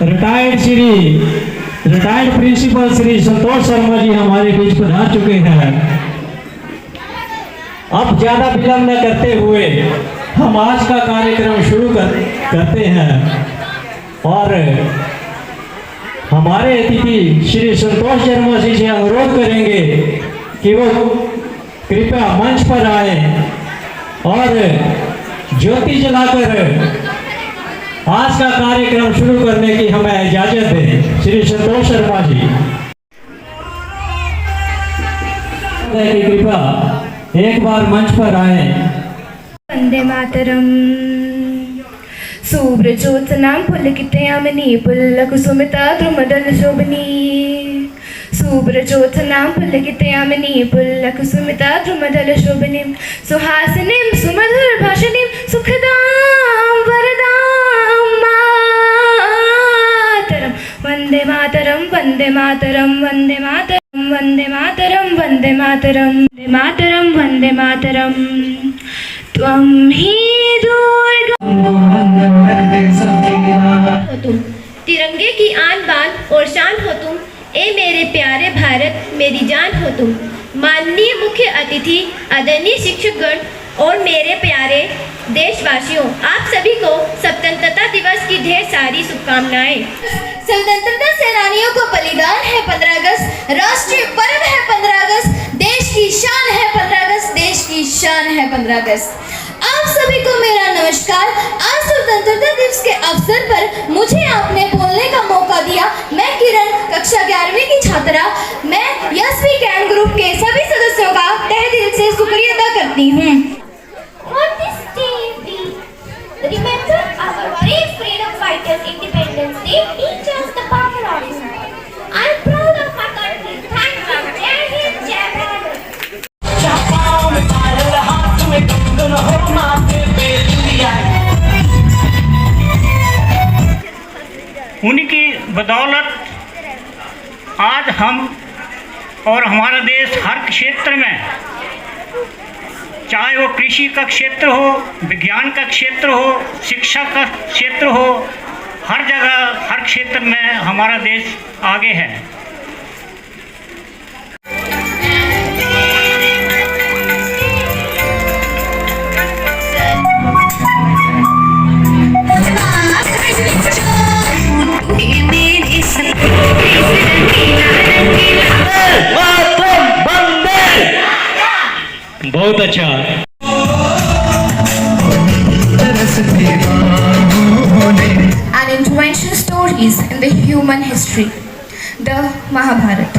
Retired principal Shri Santosh Sharma ji हमारे बीच पधार चुके हैं। अब ज्यादा विलंब न करते हुए हम आज का कार्यक्रम शुरू करते हैं और हमारे अतिथि श्री संतोष शर्मा जी से अनुरोध करेंगे कि वो कृपया मंच पर आए और ज्योति जलाकर आज का कार्यक्रम शुरू करने की हमें इजाजत दें। श्री संतोष शर्मा जी की कृपया एक बार मंच पर आए। वंदे मातरम। सुब्रजोत्सनां पुलकितयामिनी पुल्लकुसुमिता द्रुमदल शोभनी। सुब्रजोत्सनां पुलकितयामिनी पुल्लकुसुमिता द्रुमदल शोभनीं सुहासिनीं सुमधुरभाषिणीं सुखदां वरदां मातरं। वंदे मातरं वंदे मातरं वंदे मातरं वंदे मातरं वंदे मातरं वंदे मातरं वंदे मातरं। त्वं ही दुर्गा हो तुम, तिरंगे की आन बान और शान हो तुम। ए मेरे प्यारे भारत मेरी जान हो तुम। माननीय मुख्य अतिथि, आदरणीय शिक्षकगण और मेरे प्यारे देशवासियों, आप सभी को स्वतंत्रता दिवस की ढेर सारी शुभकामनाएं। स्वतंत्रता सेनानियों को बलिदान है 15 अगस्त, राष्ट्रीय पर्व है 15 अगस्त, देश की शान है 15 अगस्त, देश की शान है 15 अगस्त। आप सभी को मेरा नमस्कार। आज स्वतंत्रता दिवस के अवसर पर मुझे आपने बोलने का मौका दिया। मैं किरण, कक्षा 11वीं की छात्रा, मैं यशवी कैन ग्रुप के सभी सदस्यों का तहे दिल से शुक्रिया अदा करती हूँ। On this day, we remember our brave freedom fighters. Independence Day teaches the power of unity. I am proud of my country. Thank you. Jai Hind, Jai Bharat. उनकी बदौलत आज हम और हमारा देश हर क्षेत्र में, चाहे वो कृषि का क्षेत्र हो, विज्ञान का क्षेत्र हो, शिक्षा का क्षेत्र हो, हर जगह हर क्षेत्र में हमारा देश आगे है। बहुत अच्छा। An intervention stories in the human history, the Mahabharat.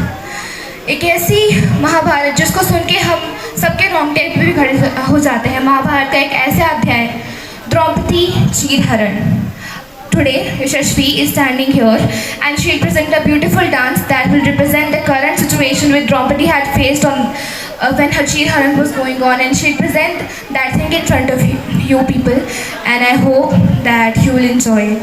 एक ऐसी महाभारत जिसको सुन के हम सबके रोंगटे पे भी खड़े हो जाते हैं। महाभारत का एक ऐसा अध्याय, Draupadi चीरहरण। Today, Yashashvi is standing here and she'll present a beautiful dance that will represent the current situation which Draupadi had faced on when her Chirharan was going on, and she'll present that thing in front of you people, and I hope that you will enjoy it.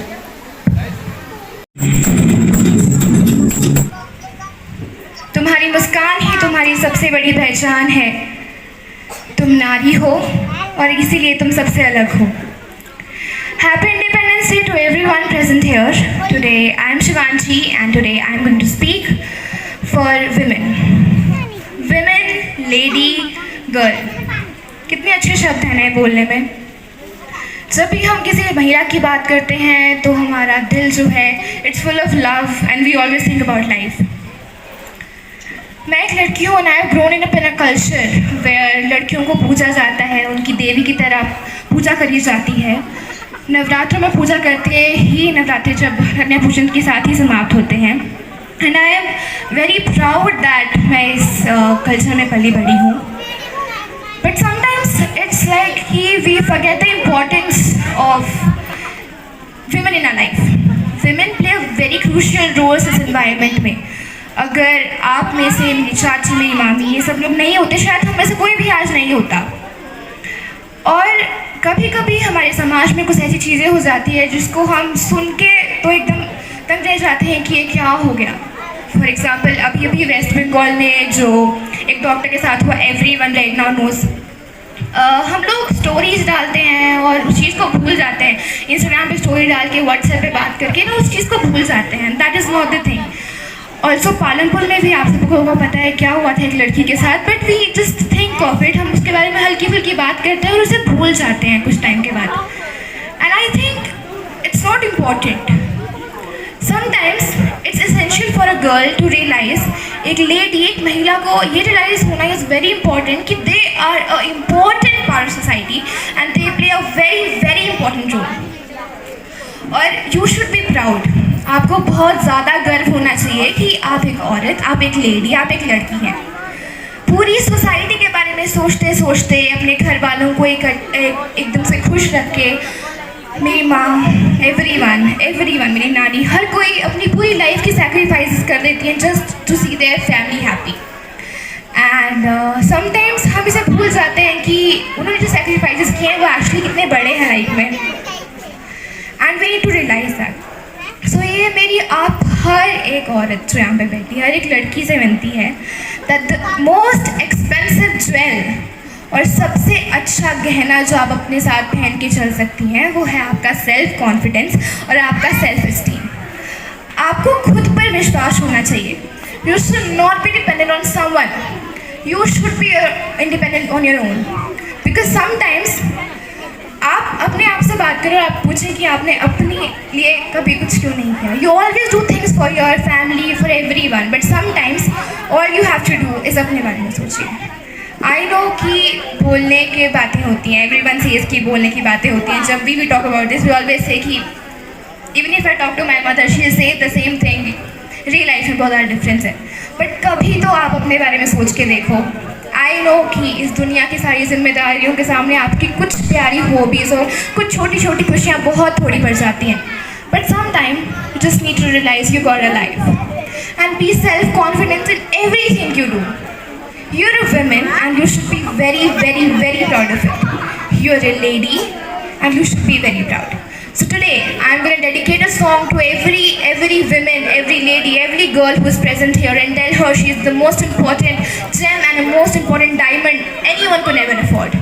तुम्हारी मुस्कान ही तुम्हारी सबसे बड़ी पहचान है। तुम नारी हो और इसीलिए तुम सबसे अलग हो। Happy Independence Day to everyone present here. Today I am Shivanshi and today I am going to speak for women. Women, lady, girl. कितने अच्छे शब्द हैं ना बोलने में। जब भी हम किसी महिला की बात करते हैं तो हमारा दिल जो है it's full of love and we always think about life. मैं एक लड़की हूँ and I have grown up in a culture where लड़कियों को पूजा जाता है, उनकी देवी की तरह पूजा करी जाती है। नवरात्र में पूजा करते ही नवरात्रि जब कन्या पूजन के साथ ही समाप्त होते हैं। And I am very proud that मैं इस कल्चर में पली बड़ी हूँ। बट समटाइम्स इट्स लाइक कि we forget the importance of women in our life. Women play a very crucial role इस environment में। अगर आप में से मेरी चाची, मेरी मामी, ये सब लोग नहीं होते, शायद हम में से कोई भी आज नहीं होता। और कभी कभी हमारे समाज में कुछ ऐसी चीज़ें हो जाती है जिसको हम सुन के तो एकदम तंग रह जाते हैं कि ये क्या हो गया। फॉर एग्ज़ाम्पल अभी वेस्ट बंगाल में जो एक डॉक्टर के साथ हुआ, एवरीवन राइट नाउ नोज हम लोग स्टोरीज डालते हैं और उस चीज़ को भूल जाते हैं, इंस्टाग्राम पे स्टोरी डाल के, व्हाट्सएप पे बात करके ना उस चीज़ को भूल जाते हैं। That is not the thing. Also Palanpur में भी आप सबको होगा पता है क्या हुआ था एक लड़की के साथ, but we just think of it, हम उसके बारे में हल्की फुल्की बात करते हैं और उसे भूल जाते हैं कुछ टाइम के बाद। And I think it's not important. Sometimes it's essential for a girl to realize, एक लेडी, एक महिला को ये रियलाइज होना इज़ वेरी इंपॉर्टेंट कि they are a important part of society and they play a very very important role. और you should be proud, आपको बहुत ज़्यादा गर्व होना चाहिए कि आप एक औरत, आप एक लेडी, आप एक लड़की हैं। पूरी सोसाइटी के बारे में सोचते सोचते, अपने घर वालों को एकदम से खुश रख के, मेरी माँ, एवरीवन, मेरी नानी, हर कोई अपनी पूरी लाइफ की सैक्रिफाइसेस कर देती हैं just to see their family happy. And sometimes हम इसे भूल जाते हैं कि उन्होंने जो सैक्रिफाइसेस किए हैं वो एक्चुअली कितने बड़े हैं लाइफ में, and we need to realize that. So ये मेरी आप हर एक औरत जो यहाँ पे बैठी, हर एक लड़की से विनती है that the most expensive jewel और सबसे अच्छा गहना जो आप अपने साथ पहन के चल सकती हैं वो है आपका सेल्फ कॉन्फिडेंस और आपका सेल्फ एस्टीम। आपको खुद पर विश्वास होना चाहिए। You should not be dependent on someone, you should be independent on your own. Because sometimes आप अपने आप से बात करो और आप पूछें कि आपने अपने लिए कभी कुछ क्यों नहीं किया। You always do things for your family, for everyone, but sometimes all you have to do is अपने बारे में सोचिए। आई नो कि बोलने की बातें होती हैं, एवरीवन सेज कि बोलने की बातें होती हैं। जब we talk about this we always say कि even if I talk to my mother she say the same thing, real life में बहुत ज़्यादा डिफरेंस है। बट कभी तो आप अपने बारे में सोच के देखो। आई नो कि इस दुनिया की सारी जिम्मेदारियों के सामने आपकी कुछ प्यारी हॉबीज़ और कुछ छोटी छोटी खुशियाँ बहुत थोड़ी पड़ जाती हैं, but some time you just need to realize you got a life and be self confidence in everything you do. You're a woman and you should be very, very, very proud of it. You're a lady and you should be very proud. So today I'm going to dedicate a song to every woman, every lady, every girl who is present here and tell her she is the most important gem and the most important diamond anyone could ever afford.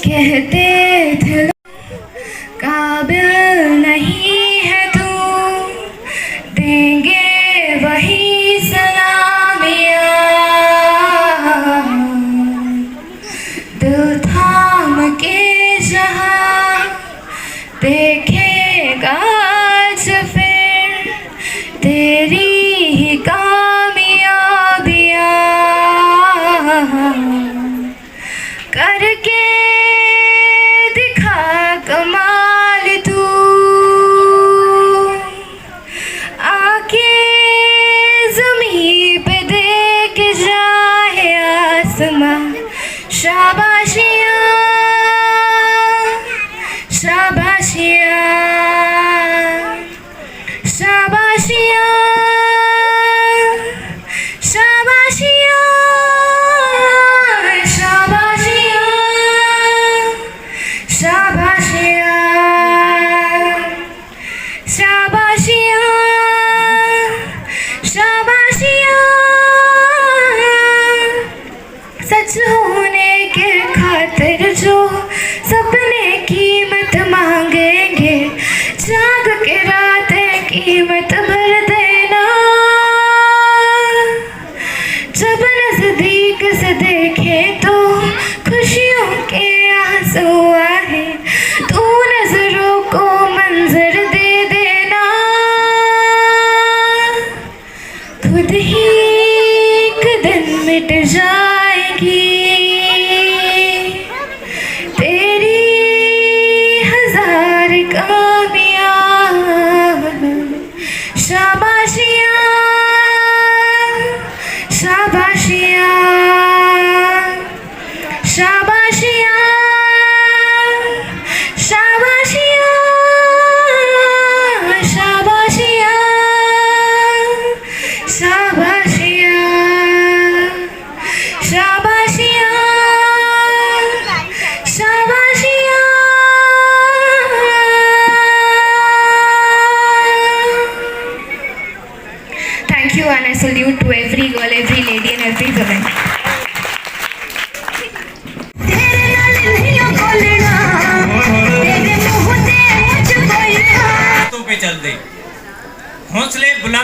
कहते थे काबिल नहीं है तू, देंगे वही सलामियाँ, दिल थाम के जहाँ देखेगा आज फिर तेरी ही कामयाबियाँ, करके दिखा कमाल तू, आके ज़मीं पे देख जाए आसमां, शाबाशियाँ शाबाशियाँ शाबाशियाँ शाबाशियाँ शाबाशियाँ शाबाशियाँ शाबाशियाँ शाबाशियाँ, सच होने के खातिर जो सपने कीमत मांगेंगे,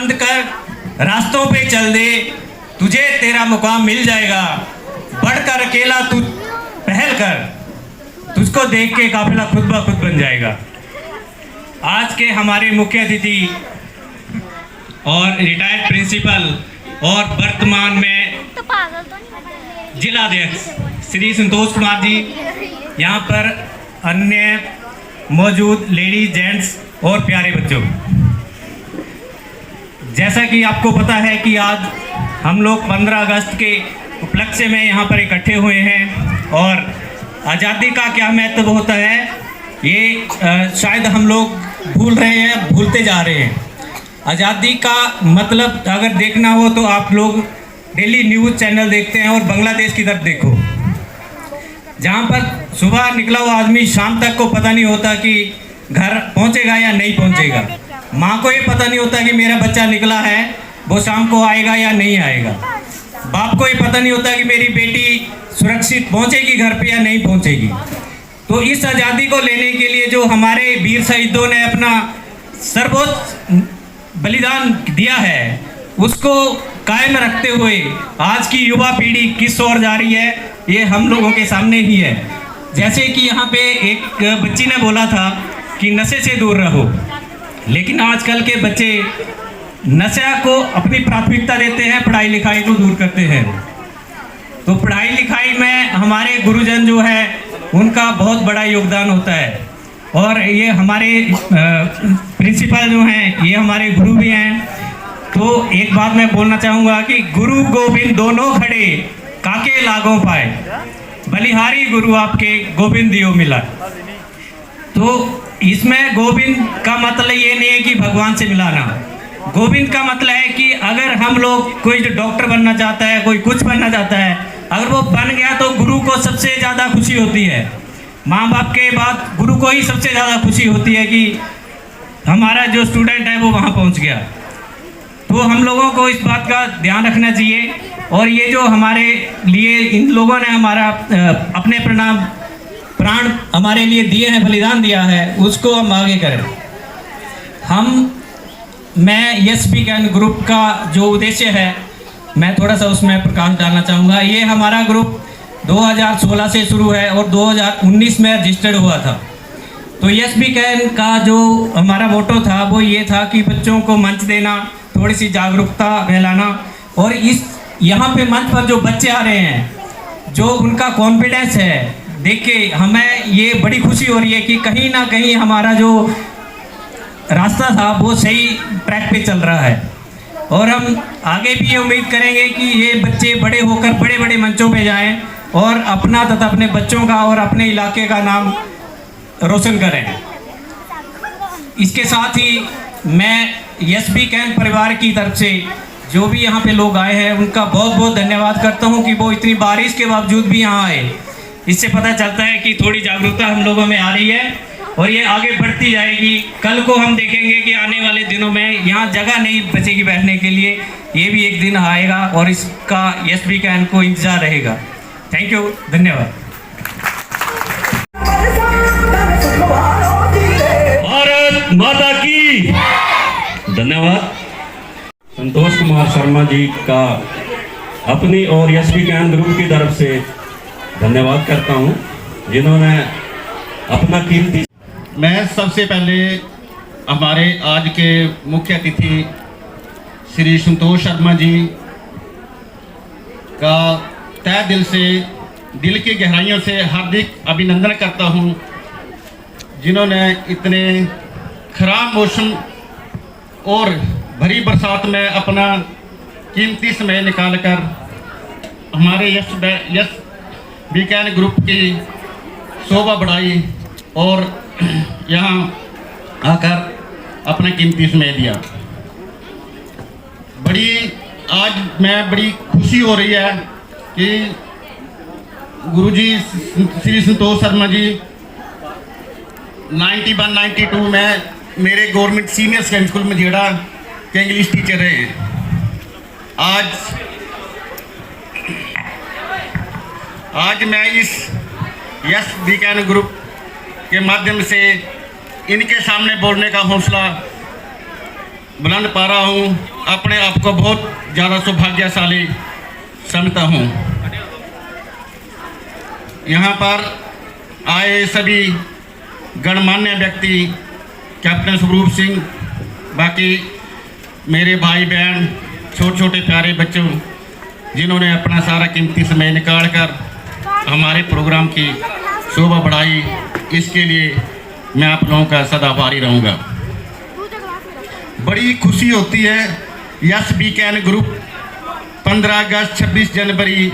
बंद कर रास्तों पे चल दे, तुझे तेरा मुकाम मिल जाएगा। बढ़कर अकेला तू पहल कर, तुझको देख के काफिला खुद ब खुद बन जाएगा। आज के हमारे मुख्य अतिथि और रिटायर्ड प्रिंसिपल और वर्तमान में जिलाध्यक्ष श्री संतोष कुमार जी, यहाँ पर अन्य मौजूद लेडीज, जेंट्स और प्यारे बच्चों, जैसा कि आपको पता है कि आज हम लोग 15 अगस्त के उपलक्ष्य में यहाँ पर इकट्ठे हुए हैं और आज़ादी का क्या महत्व होता है ये शायद हम लोग भूल रहे हैं, भूलते जा रहे हैं। आज़ादी का मतलब अगर देखना हो तो आप लोग डेली न्यूज़ चैनल देखते हैं और बांग्लादेश की तरफ देखो, जहाँ पर सुबह निकला हुआ आदमी शाम तक को पता नहीं होता कि घर पहुँचेगा या नहीं पहुँचेगा। माँ को ये पता नहीं होता कि मेरा बच्चा निकला है, वो शाम को आएगा या नहीं आएगा। बाप को ये पता नहीं होता कि मेरी बेटी सुरक्षित पहुँचेगी घर पे या नहीं पहुँचेगी। तो इस आज़ादी को लेने के लिए जो हमारे वीर शहीदों ने अपना सर्वोच्च बलिदान दिया है, उसको कायम रखते हुए आज की युवा पीढ़ी किस ओर जा रही है ये हम लोगों के सामने ही है। जैसे कि यहाँ पे एक बच्ची ने बोला था कि नशे से दूर रहो, लेकिन आजकल के बच्चे नशा को अपनी प्राथमिकता देते हैं, पढ़ाई लिखाई को दूर करते हैं। तो पढ़ाई लिखाई में हमारे गुरुजन जो है उनका बहुत बड़ा योगदान होता है और ये हमारे प्रिंसिपल जो हैं ये हमारे गुरु भी हैं। तो एक बात मैं बोलना चाहूँगा कि गुरु गोविंद दोनों खड़े काके लागों पाए, बलिहारी गुरु आपके गोविंद दियो मिला। तो इसमें गोविंद का मतलब ये नहीं है कि भगवान से मिलाना, गोविंद का मतलब है कि अगर हम लोग कोई जो डॉक्टर बनना चाहता है, कोई कुछ बनना चाहता है, अगर वो बन गया तो गुरु को सबसे ज़्यादा खुशी होती है। माँ बाप के बाद गुरु को ही सबसे ज़्यादा खुशी होती है कि हमारा जो स्टूडेंट है वो वहाँ पहुँच गया। तो हम लोगों को इस बात का ध्यान रखना चाहिए और ये जो हमारे लिए इन लोगों ने हमारा अपने प्राण हमारे लिए दिए हैं, बलिदान दिया है, उसको हम आगे करें। मैं यस विज्ञान ग्रुप का जो उद्देश्य है मैं थोड़ा सा उसमें प्रकाश डालना चाहूँगा। ये हमारा ग्रुप 2016 से शुरू है और 2019 में रजिस्टर्ड हुआ था। तो यस विज्ञान का जो हमारा मोटो था वो ये था कि बच्चों को मंच देना, थोड़ी सी जागरूकता फैलाना और इस यहाँ पे मंच पर जो बच्चे आ रहे हैं, जो उनका कॉन्फिडेंस है, देख के हमें ये बड़ी खुशी हो रही है कि कहीं ना कहीं हमारा जो रास्ता था वो सही ट्रैक पे चल रहा है। और हम आगे भी ये उम्मीद करेंगे कि ये बच्चे बड़े होकर बड़े बड़े मंचों पे जाएं और अपना तथा अपने बच्चों का और अपने इलाके का नाम रोशन करें। इसके साथ ही मैं एसबी कैंप परिवार की तरफ से जो भी यहाँ पे लोग आए हैं उनका बहुत बहुत धन्यवाद करता हूँ कि वो इतनी बारिश के बावजूद भी यहाँ आए। इससे पता चलता है कि थोड़ी जागरूकता हम लोगों में आ रही है और ये आगे बढ़ती जाएगी। कल को हम देखेंगे कि आने वाले दिनों में यहाँ जगह नहीं बचेगी बैठने के लिए, ये भी एक दिन आएगा और इसका एसबी कैंप को इंतजार रहेगा। थैंक यू, धन्यवाद। भारत माता की धन्यवाद। संतोष कुमार शर्मा जी का अपनी और एसबी कैंप ग्रुप की तरफ से धन्यवाद करता हूं, जिन्होंने अपना कीमती। मैं सबसे पहले हमारे आज के मुख्य अतिथि श्री संतोष शर्मा जी का तहे दिल से, दिल की गहराइयों से हार्दिक अभिनंदन करता हूं, जिन्होंने इतने खराब मौसम और भरी बरसात में अपना कीमती समय निकालकर हमारे यस वीकेंड ग्रुप की शोभा बढ़ाई और यहाँ आकर अपना कीमती समय दिया। बड़ी खुशी हो रही है कि गुरुजी श्री संतोष शर्मा जी 91-92 में मेरे गवर्नमेंट सीनियर सेकेंडरी स्कूल में जेड़ा के इंग्लिश टीचर रहे। आज मैं इस यस वीकेंड ग्रुप के माध्यम से इनके सामने बोलने का हौसला बुलंद पा रहा हूँ, अपने आप को बहुत ज़्यादा सौभाग्यशाली समझता हूँ। यहाँ पर आए सभी गणमान्य व्यक्ति, कैप्टन सुखरूप सिंह, बाकी मेरे भाई बहन, छोटे छोटे प्यारे बच्चों, जिन्होंने अपना सारा कीमती समय निकाल कर हमारे प्रोग्राम की शोभा बढ़ाई, इसके लिए मैं आप लोगों का सदा आभारी रहूँगा। बड़ी खुशी होती है यस वी कैन ग्रुप 15 अगस्त 26 जनवरी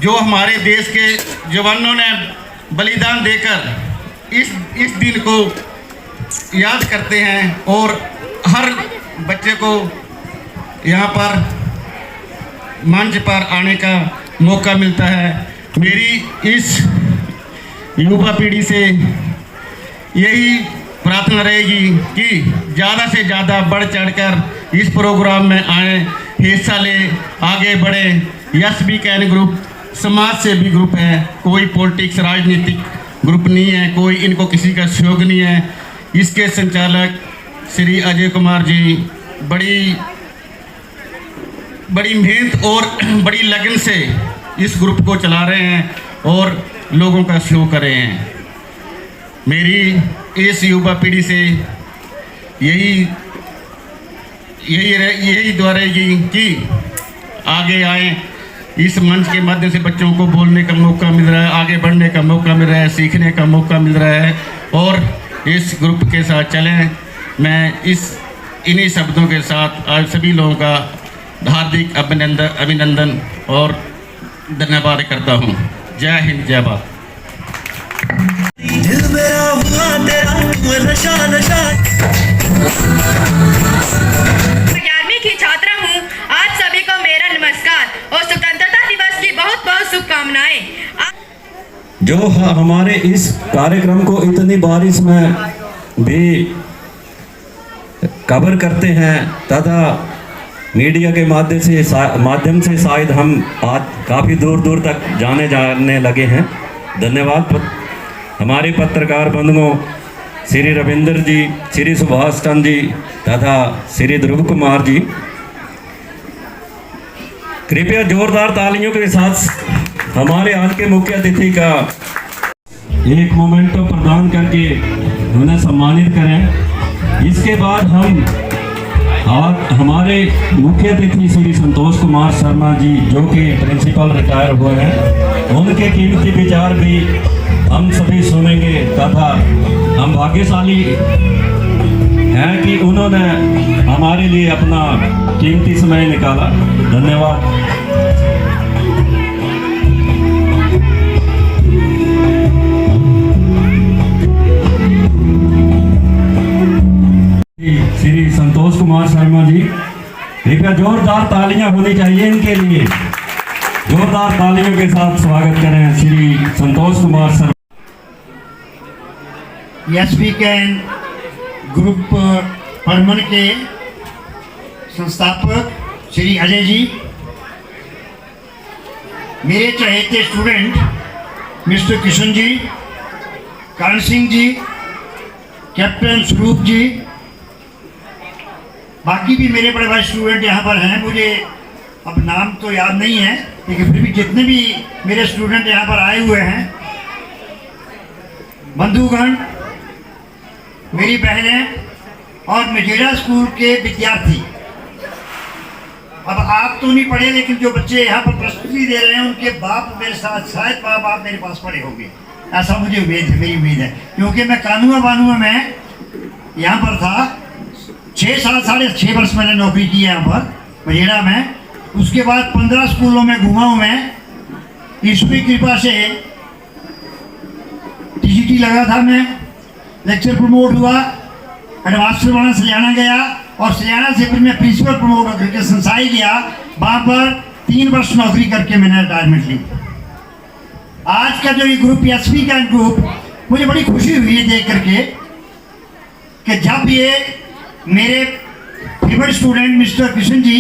जो हमारे देश के जवानों ने बलिदान देकर इस दिन को याद करते हैं और हर बच्चे को यहाँ पर मंच पर आने का मौका मिलता है। मेरी इस युवा पीढ़ी से यही प्रार्थना रहेगी कि ज़्यादा से ज़्यादा बढ़ चढ़कर इस प्रोग्राम में आए, हिस्सा लें, आगे बढ़ें। यस वी कैन ग्रुप समाज सेवी ग्रुप है, कोई पॉलिटिक्स राजनीतिक ग्रुप नहीं है, कोई इनको किसी का सहयोग नहीं है। इसके संचालक श्री अजय कुमार जी बड़ी मेहनत और बड़ी लगन से इस ग्रुप को चला रहे हैं और लोगों का सहयोग कर रहे हैं। मेरी इस युवा पीढ़ी से यही दुआ रहेगी कि आगे आए। इस मंच के माध्यम से बच्चों को बोलने का मौका मिल रहा है, आगे बढ़ने का मौका मिल रहा है, सीखने का मौका मिल रहा है और इस ग्रुप के साथ चलें। मैं इन्हीं शब्दों के साथ आज सभी लोगों का हार्दिक अभिनंदन और धन्यवाद करता हूँ। जय हिंद, जय भारत। दिल मेरा हुआ तेरा तू नशा नशा। 11वीं की छात्रा हूँ। आप सभी को मेरा नमस्कार और स्वतंत्रता दिवस की बहुत बहुत शुभकामनाएं। जो हमारे इस कार्यक्रम को इतनी बारिश में भी कवर करते हैं तथा मीडिया के माध्यम से शायद हम आज काफ़ी दूर दूर तक जाने लगे हैं। धन्यवाद हमारे पत्रकार बंधुओं श्री रविंद्र जी, श्री सुभाष चंद्र जी तथा श्री ध्रुव कुमार जी। कृपया जोरदार तालियों के साथ हमारे आज के मुख्य अतिथि का एक मोमेंटो प्रदान करके उन्हें सम्मानित करें। इसके बाद हम हमारे मुख्य अतिथि श्री संतोष कुमार शर्मा जी जो कि प्रिंसिपल रिटायर हुए हैं, उनके कीमती विचार भी हम सभी सुनेंगे तथा हम भाग्यशाली हैं कि उन्होंने हमारे लिए अपना कीमती समय निकाला। धन्यवाद। श्री संतोष कुमार शर्मा जी, कृपया जोरदार तालियां होनी चाहिए इनके लिए। जोरदार तालियों के साथ स्वागत करें Shri Santosh Kumar Sharma. Yes we can group परमन के संस्थापक श्री अजय जी, मेरे चहेते student mister Kishan ji, Karan Singh ji, captain Swaroop ji, बाकी भी मेरे बड़े भाई स्टूडेंट यहाँ पर हैं। मुझे अब नाम तो याद नहीं है, लेकिन फिर भी जितने भी मेरे स्टूडेंट यहाँ पर आए हुए हैं, बंधुगण, मेरी बहनें और मजेरा स्कूल के विद्यार्थी। अब आप तो नहीं पढ़े, लेकिन जो बच्चे यहाँ पर प्रस्तुति दे रहे हैं उनके बाप मेरे साथ, शायद बाप मेरे पास पढ़े होंगे, ऐसा मुझे उम्मीद है, मेरी उम्मीद है। क्योंकि मैं कानूना बानुआ में यहाँ पर था 6 साल, 6.5 वर्ष मैंने नौकरी की है यहाँ पर मजेरा में। उसके बाद 15 स्कूलों में घूमा हूँ मैं। ईश्वरी कृपा से टीजीटी लगा था, मैं लेक्चर प्रमोट हुआ, एडवांस से सलियाना गया और सलियाना से फिर मैं प्रिंसिपल प्रमोट होकर के संसाई गया। वहाँ पर 3 वर्ष नौकरी करके मैंने रिटायरमेंट ली। आज का जो ये group yes we can group, मुझे बड़ी खुशी हुई है देख करके कि जब ये मेरे favourite student mister Krishna ji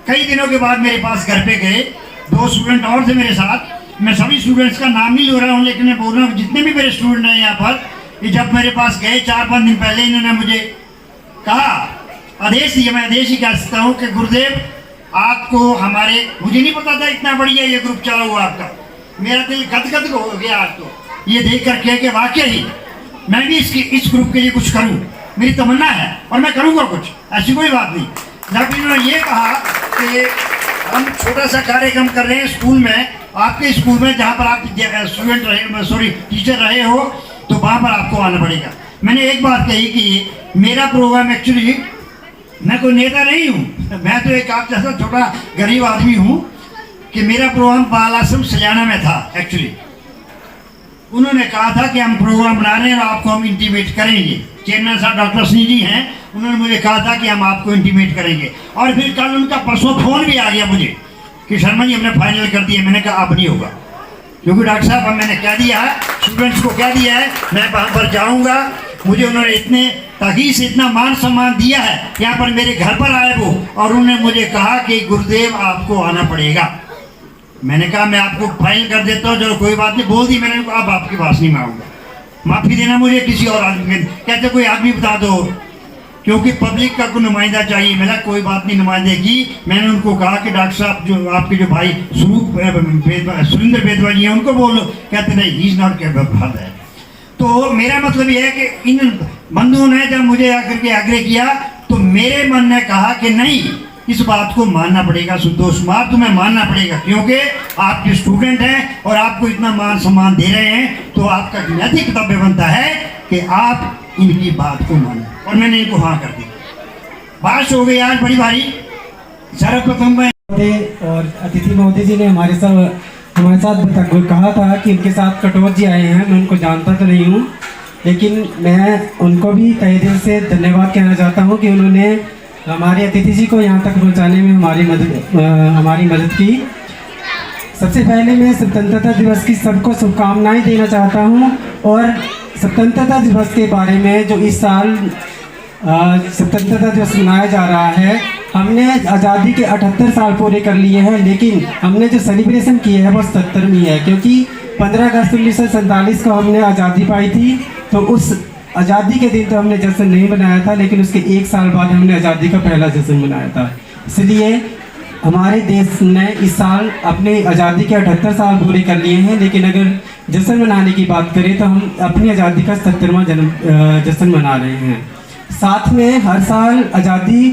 कई दिनों के बाद मेरे पास घर पे गए। 2 स्टूडेंट और थे मेरे साथ। मैं सभी स्टूडेंट्स का नाम नहीं ले रहा हूँ, लेकिन मैं बोल रहा हूँ जितने भी मेरे स्टूडेंट हैं यहाँ पर, ये जब मेरे पास गए 4-5 दिन पहले, इन्होंने मुझे कहा आदेश दिया, मैं आदेश ही कह सकता हूँ कि गुरुदेव आपको हमारे, मुझे नहीं पता था इतना बढ़िया ये ग्रुप चला हुआ आपका, मेरा दिल गदगद हो गया आज तो ये देख करके कि वाकई ही मैं भी इस ग्रुप के लिए कुछ करूँ, मेरी तमन्ना है और मैं करूँगा कुछ, ऐसी कोई बात नहीं। डॉक्टर उन्होंने ये कहा कि हम छोटा सा कार्यक्रम कर रहे हैं स्कूल में, आपके स्कूल में जहाँ पर आप स्टूडेंट रहे, टीचर रहे हो, तो वहाँ पर आपको आना पड़ेगा। मैंने एक बात कही कि मेरा प्रोग्राम एक्चुअली, मैं कोई नेता नहीं हूँ, मैं तो एक आप जैसा छोटा गरीब आदमी हूँ, कि मेरा प्रोग्राम बाल आश्रम सलियाना में था एक्चुअली। उन्होंने कहा था कि हम प्रोग्राम बना रहे हैं और आपको हम इंटीमेट करेंगे। चेयरमैन साहब डॉक्टर सिंह जी हैं, उन्होंने मुझे कहा था कि हम आपको इंटीमेट करेंगे। और फिर कल उनका परसों फ़ोन भी आ गया मुझे कि शर्मा जी हमने फाइनल कर दिया। मैंने कहा अब नहीं होगा, क्योंकि डॉक्टर साहब अब मैंने कह दिया है, स्टूडेंट्स को कह दिया है, मैं वहाँ पर जाऊँगा। मुझे उन्होंने इतने ताकि से इतना मान सम्मान दिया है, यहाँ पर मेरे घर पर आए वो, और उन्होंने मुझे कहा कि गुरुदेव आपको आना पड़ेगा। मैंने कहा मैं आपको फाइल कर देता हूँ, चलो कोई बात नहीं, बोल दी मैंने, अब आपकी बात नहीं मांगूंगा, माफ़ी देना मुझे किसी और आदमी। कहते कोई आदमी बता दो, क्योंकि पब्लिक का कोई नुमाइंदा चाहिए। मैंने कोई बात नहीं, नुमाइंदे की। मैंने उनको कहा कि डॉक्टर साहब जो आपके जो भाई सुरेंद्र बेदवा जी हैं उनको बोलो। कहते नहीं, ही इज़ नॉट कैपेबल है। तो मेरा मतलब ये है कि इन बंधुओं ने जब मुझे आकर के आग्रह किया तो मेरे मन ने कहा कि नहीं, इस बात को मानना पड़ेगा संतोष कुमार, तुम्हें मानना पड़ेगा, क्योंकि आपके स्टूडेंट हैं और आपको इतना मान सम्मान दे रहे हैं, तो आपका नैतिक कर्तव्य बनता है कि आप इनकी बात को मानो। और मैंने इनको हाँ कर दी। बात हो गई आज बड़ी भारी। सर्वप्रथम मैं और अतिथि महोदय जी ने हमारे साथ कहा था कि उनके साथ कटोर जी आए हैं। मैं उनको जानता तो नहीं हूँ, लेकिन मैं उनको भी तहे दिल से धन्यवाद कहना चाहता हूँ कि उन्होंने हमारे अतिथि जी को यहाँ तक पहुँचाने में हमारी मदद की। सबसे पहले मैं स्वतंत्रता दिवस की सबको शुभकामनाएं देना चाहता हूँ। और स्वतंत्रता दिवस के बारे में जो इस साल स्वतंत्रता दिवस मनाया जा रहा है, हमने आज़ादी के 78 साल पूरे कर लिए हैं, लेकिन हमने जो सेलिब्रेशन की है वो 77वीं है, क्योंकि 15 अगस्त 1947 को हमने आज़ादी पाई थी। तो उस आज़ादी के दिन तो हमने जश्न नहीं मनाया था, लेकिन उसके 1 साल बाद हमने आज़ादी का पहला जश्न मनाया था। इसलिए हमारे देश ने इस साल अपने आज़ादी के 78 साल पूरे कर लिए हैं, लेकिन अगर जश्न मनाने की बात करें तो हम अपनी आज़ादी का 77वां जश्न मना रहे हैं। साथ में हर साल आज़ादी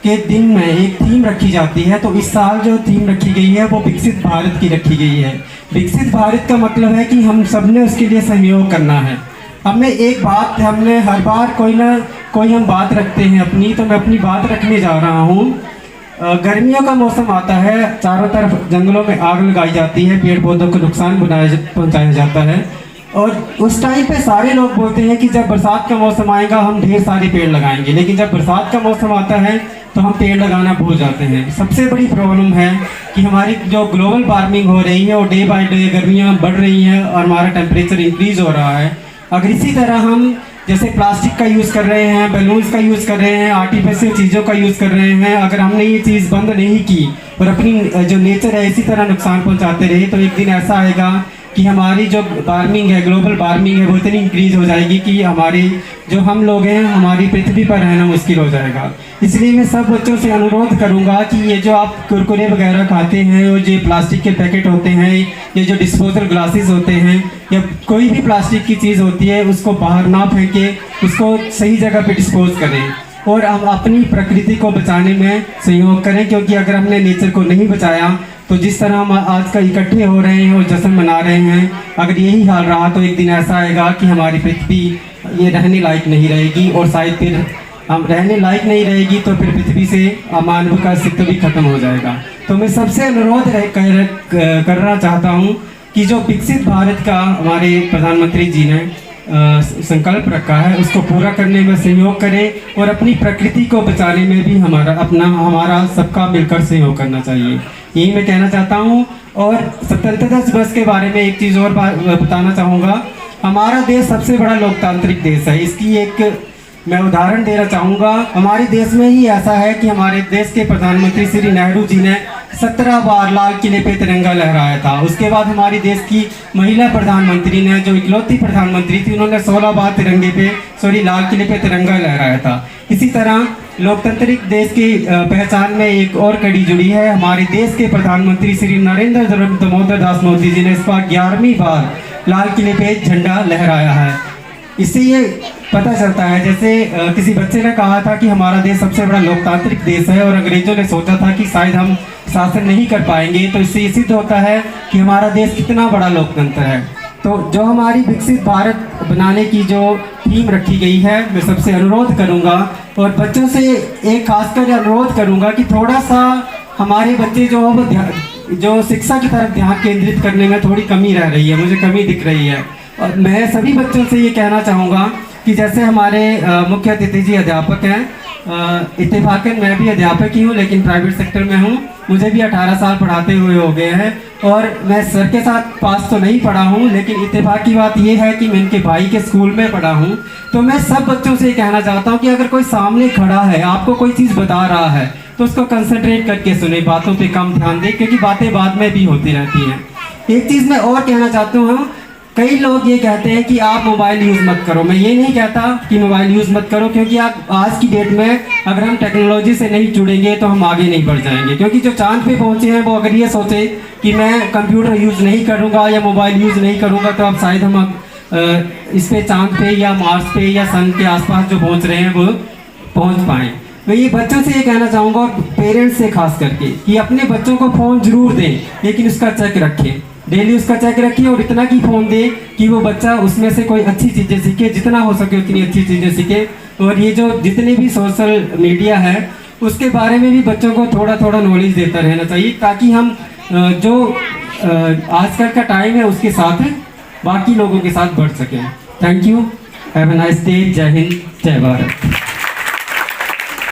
के दिन में एक थीम रखी जाती है, तो इस साल जो थीम रखी गई है वो विकसित भारत की रखी गई है। विकसित भारत का मतलब है कि हम सब ने उसके लिए सहयोग करना है। हमने एक बात, हमने हर बार कोई ना कोई हम बात रखते हैं अपनी, तो मैं अपनी बात रखने जा रहा हूँ। गर्मियों का मौसम आता है, चारों तरफ जंगलों में आग लगाई जाती है, पेड़ पौधों को नुकसान पहुँचाया जाता है, और उस टाइम पे सारे लोग बोलते हैं कि जब बरसात का मौसम आएगा हम ढेर सारे पेड़ लगाएंगे, लेकिन जब बरसात का मौसम आता है तो हम पेड़ लगाना भूल जाते हैं। सबसे बड़ी प्रॉब्लम है कि हमारी जो ग्लोबल वार्मिंग हो रही है वो डे बाय डे गर्मियाँ बढ़ रही हैं और हमारा टेम्परेचर इंक्रीज़ हो रहा है। अगर इसी तरह हम जैसे प्लास्टिक का यूज़ कर रहे हैं, बैलून्स का यूज़ कर रहे हैं, आर्टिफिशियल चीज़ों का यूज़ कर रहे हैं, अगर हमने ये चीज़ बंद नहीं की और अपनी जो नेचर है इसी तरह नुकसान पहुंचाते रहे, तो एक दिन ऐसा आएगा कि हमारी जो वार्मिंग है, ग्लोबल वार्मिंग है, वो इतनी इंक्रीज़ हो जाएगी कि हमारी जो हम लोग हैं, हमारी पृथ्वी पर रहना मुश्किल हो जाएगा। इसलिए मैं सब बच्चों से अनुरोध करूंगा कि ये जो आप कुरकुरे वगैरह खाते हैं, और जो प्लास्टिक के पैकेट होते हैं, ये जो डिस्पोजल ग्लासेस होते हैं, या कोई भी प्लास्टिक की चीज़ होती है, उसको बाहर ना फेंके, उसको सही जगह पे डिस्पोज करें और हम अपनी प्रकृति को बचाने में सहयोग करें। क्योंकि अगर हमने नेचर को नहीं बचाया तो जिस तरह हम आज का इकट्ठे हो रहे हैं और जश्न मना रहे हैं, अगर यही हाल रहा तो एक दिन ऐसा आएगा कि हमारी पृथ्वी ये रहने लायक नहीं रहेगी, और शायद फिर हम रहने लायक नहीं रहेगी तो फिर पृथ्वी से मानव का अस्तित्व भी खत्म हो जाएगा। तो मैं सबसे अनुरोध करना चाहता हूँ कि जो विकसित भारत का हमारे प्रधानमंत्री जी ने संकल्प रखा है उसको पूरा करने में सहयोग करें, और अपनी प्रकृति को बचाने में भी हमारा सबका मिलकर सहयोग करना चाहिए, यही मैं कहना चाहता हूँ। और स्वतंत्रता दिवस के बारे में एक चीज़ और बताना चाहूँगा। हमारा देश सबसे बड़ा लोकतांत्रिक देश है, इसकी एक मैं उदाहरण देना चाहूँगा। हमारे देश में ही ऐसा है कि हमारे देश के प्रधानमंत्री श्री नेहरू जी ने 17 बार लाल किले पे तिरंगा लहराया था। उसके बाद हमारे देश की महिला प्रधानमंत्री ने, जो इकलौती प्रधानमंत्री थी, उन्होंने 16 बार लाल किले पे तिरंगा लहराया था। इसी तरह लोकतांत्रिक देश की पहचान में एक और कड़ी जुड़ी है। हमारे देश के प्रधानमंत्री श्री नरेंद्र दामोदर दास मोदी जी ने इस बार 11वीं बार लाल किले पे झंडा लहराया है। इससे ये पता चलता है, जैसे किसी बच्चे ने कहा था कि हमारा देश सबसे बड़ा लोकतांत्रिक देश है और अंग्रेजों ने सोचा था कि शायद हम शासन नहीं कर पाएंगे, तो इससे ये सिद्ध होता है कि हमारा देश कितना बड़ा लोकतंत्र है। तो जो हमारी विकसित भारत बनाने की जो थीम रखी गई है, मैं सबसे अनुरोध करूंगा और बच्चों से एक खासकर अनुरोध करूंगा कि थोड़ा सा हमारे बच्चे जो शिक्षा की तरफ ध्यान केंद्रित करने में थोड़ी कमी रह रही है, मुझे कमी दिख रही है। और मैं सभी बच्चों से ये कहना चाहूँगा कि जैसे हमारे मुख्य अतिथि जी अध्यापक हैं, इत्तेफाकन मैं भी अध्यापक ही हूँ लेकिन प्राइवेट सेक्टर में हूँ। मुझे भी 18 साल पढ़ाते हुए हो गए हैं और मैं सर के साथ पास तो नहीं पढ़ा हूँ, लेकिन इत्तेफाक की बात यह है कि मैं इनके भाई के स्कूल में पढ़ा हूँ। तो मैं सब बच्चों से ये कहना चाहता हूँ कि अगर कोई सामने खड़ा है, आपको कोई चीज़ बता रहा है, तो उसको कंसंट्रेट करके सुने, बातों पे कम ध्यान दें, क्योंकि बातें बाद में भी होती रहती हैं। एक चीज़ मैं और कहना चाहता हूँ, कई लोग ये कहते हैं कि आप मोबाइल यूज़ मत करो। मैं ये नहीं कहता कि मोबाइल यूज़ मत करो, क्योंकि आप आज की डेट में अगर हम टेक्नोलॉजी से नहीं जुड़ेंगे तो हम आगे नहीं बढ़ जाएंगे। क्योंकि जो चांद पे पहुँचे हैं वो अगर ये सोचे कि मैं कंप्यूटर यूज़ नहीं करूँगा या मोबाइल यूज़ नहीं करूँगा, तो अब शायद हम इस पे चांद पे या मार्स पे या सन के आसपास जो पहुँच रहे हैं वो पहुँच पाएँ। मैं ये बच्चों से ये कहना चाहूँगा और पेरेंट्स से खास करके कि अपने बच्चों को फ़ोन ज़रूर दें, लेकिन उसका चेक रखें, डेली उसका चेक रखिए और इतना की फ़ोन दे कि वो बच्चा उसमें से कोई अच्छी चीज़ें सीखे, जितना हो सके उतनी अच्छी चीज़ें सीखे। और ये जो जितने भी सोशल मीडिया है उसके बारे में भी बच्चों को थोड़ा थोड़ा नॉलेज देता रहना चाहिए, ताकि हम जो आजकल का टाइम है उसके साथ बाकी लोगों के साथ बढ़ सकें। Thank you, have a nice day. जय हिंद, जय भारत।